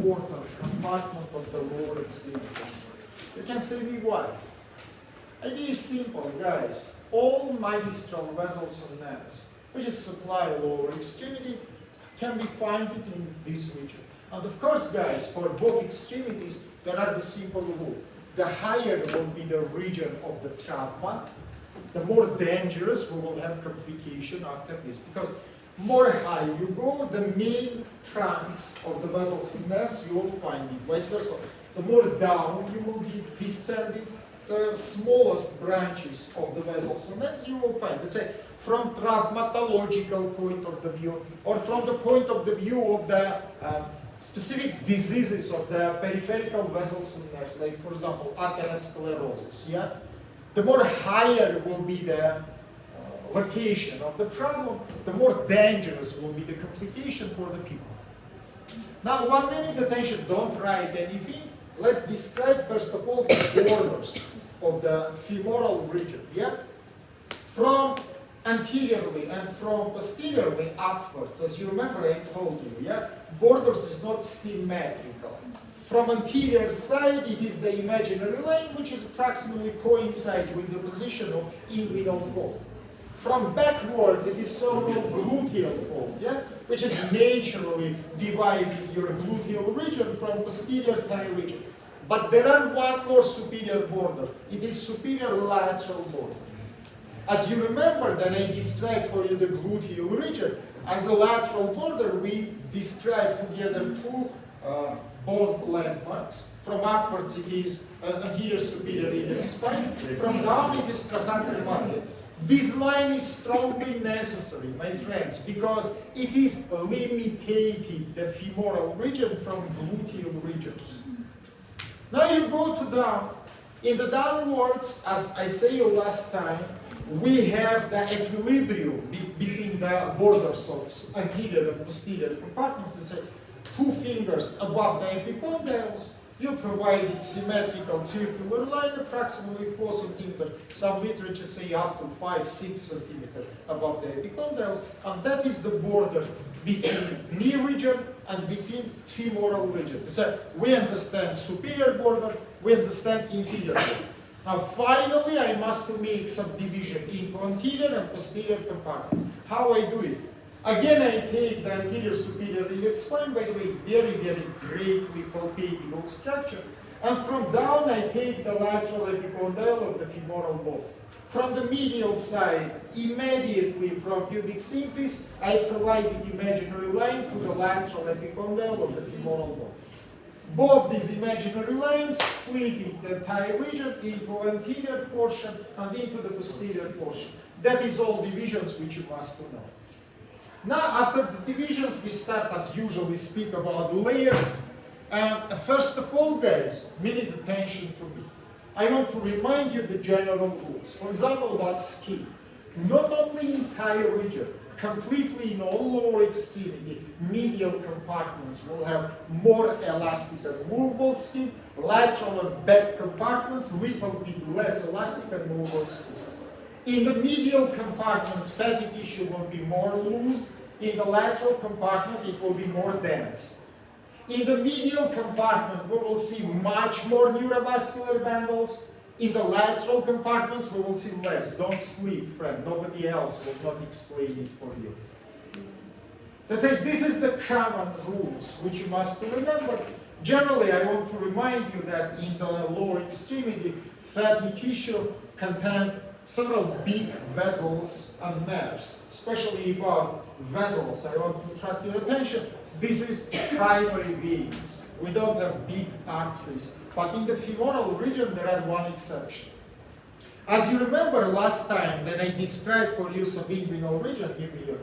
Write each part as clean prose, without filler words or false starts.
important compartment of the lower extremity. You can say me why. Idea is simple, guys. All magistral vessels and nerves, which is supply lower extremity, can be found in this region. And of course, guys, for both extremities, there are the simple rule. The higher will be the region of the trauma, the more dangerous we will have complication after this. Because more high you go, the main trunks of the vessels and nerves you will find it. Vice versa. The more down you will be descending, the smallest branches of the vessels and nerves you will find. Let's say from traumatological point of the view, or from the point of the view of the specific diseases of the peripheral vessels and nerves, like for example atherosclerosis. Yeah, the more higher will be the location of the problem, the more dangerous will be the complication for the people. Now, 1 minute attention, don't write anything. Let's describe first of all the borders of the femoral region. Yeah, from anteriorly and from posteriorly upwards. As you remember, I told you, yeah, borders is not symmetrical. From anterior side, it is the imaginary line, which is approximately coincides with the position of inguinal fold. From backwards, it is so-called gluteal fold, yeah, which is naturally dividing your gluteal region from posterior thigh region. But there are one more superior border. It is superior lateral border. As you remember that I described for you the gluteal region, as a lateral border, we describe together two bone landmarks. From upwards, it is anterior superior iliac spine. From down, it is trochanter margin. This line is strongly necessary, my friends, because it is limiting the femoral region from gluteal regions. Now you go to down. In the downwards, as I said you last time, we have the equilibrium between the borders of anterior and posterior compartments. Let's say 2 fingers above the epicondyles. You provided symmetrical circular line, approximately 4 centimeters. Some literature say up to 5-6 centimeters above the epicondyles, and that is the border between knee region and between femoral region. So we understand superior border, we understand inferior border. Now finally, I must make subdivision into anterior and posterior compartments. How I do it? Again, I take the anterior superior iliac spine, by the way, very, very greatly palpatable structure. And from down, I take the lateral epicondyle of the femoral bone. From the medial side, immediately from pubic symphysis, I provide the imaginary line to the lateral epicondyle of the femoral bone. Both these imaginary lines split the thigh region into anterior portion and into the posterior portion. That is all divisions which you must know. Now, after the divisions, we start, as usually, speak about layers. And first of all, guys, minute attention to me. I want to remind you the general rules. For example, about skin. Not only in thigh region, completely in all lower extremity, medial compartments will have more elastic and movable skin. Lateral and back compartments, little bit less elastic and movable skin. In the medial compartments, fatty tissue will be more loose. In the lateral compartment, it will be more dense. In the medial compartment, we will see much more neurovascular bundles. In the lateral compartments, we will see less. Don't sleep, friend. Nobody else will not explain it for you. Let's say this is the common rules which you must remember. Generally, I want to remind you that in the lower extremity, fatty tissue contains several big vessels and nerves, especially about vessels. I want to attract your attention. This is primary veins. We don't have big arteries, but in the femoral region there are one exception. As you remember last time that I described for you subinguinal region here,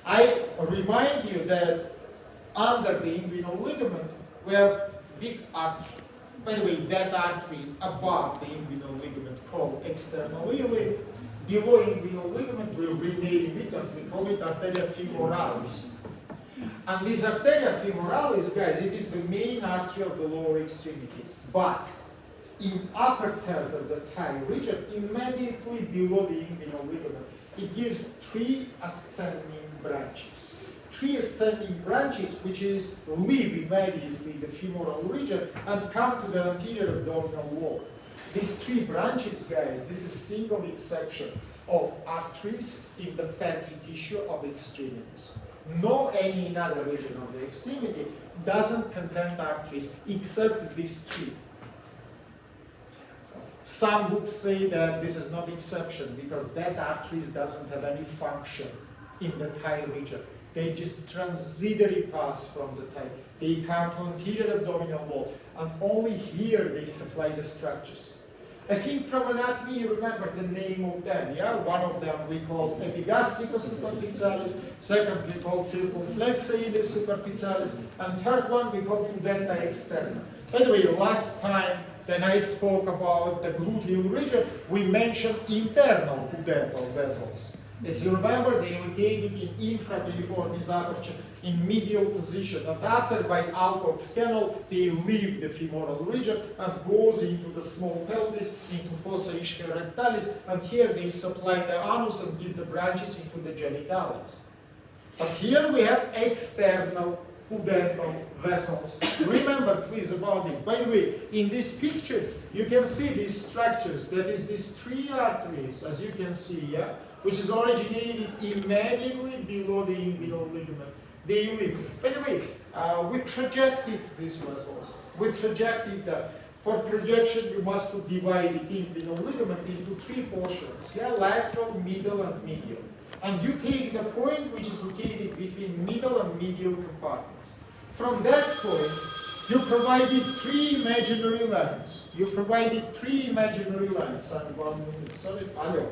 I remind you that under the inguinal ligament we have big artery. By the way, that artery above the inguinal ligament called external iliac, below inguinal ligament we rename it and we call it arteria femoralis. And this arteria femoralis, guys, it is the main artery of the lower extremity. But in upper third of the thigh region, immediately below the inguinal ligament, it gives 3 ascending branches. three ascending branches which leave immediately the femoral region and come to the anterior abdominal wall. These three branches, guys, this is single exception of arteries in the fatty tissue of extremities. No any other region of the extremity doesn't contain arteries except these three. Some books say that this is not exception because that arteries doesn't have any function in the thigh region. They just transitory pass from the thigh. They come to anterior abdominal wall, and only here they supply the structures. I think from anatomy you remember the name of them, yeah? One of them we call epigastricus superficialis, second we call circumflexoides superficialis, and third one we call pudenda externa. By the way, last time when I spoke about the gluteal region, we mentioned internal pudental vessels. As you remember, they are located in infrapiriformis aperture in medial position, and after by Alcock's canal, they leave the femoral region and goes into the small pelvis, into fossa ischiorectalis, and here they supply the anus and give the branches into the genitales. But here we have external pudental vessels. Remember please about it. By the way, in this picture, you can see these structures, that is these three arteries, as you can see, yeah? Which is originated immediately below the inguinal ligament. They live. By the way, we projected these vessels. We projected that. For projection, you must divide the inguinal ligament into three portions. Yeah, lateral, middle, and medial. And you take the point which is located between middle and medial compartments. From that point, you provided three imaginary lines. You provided three imaginary lines. And 1 minute, sorry, hello.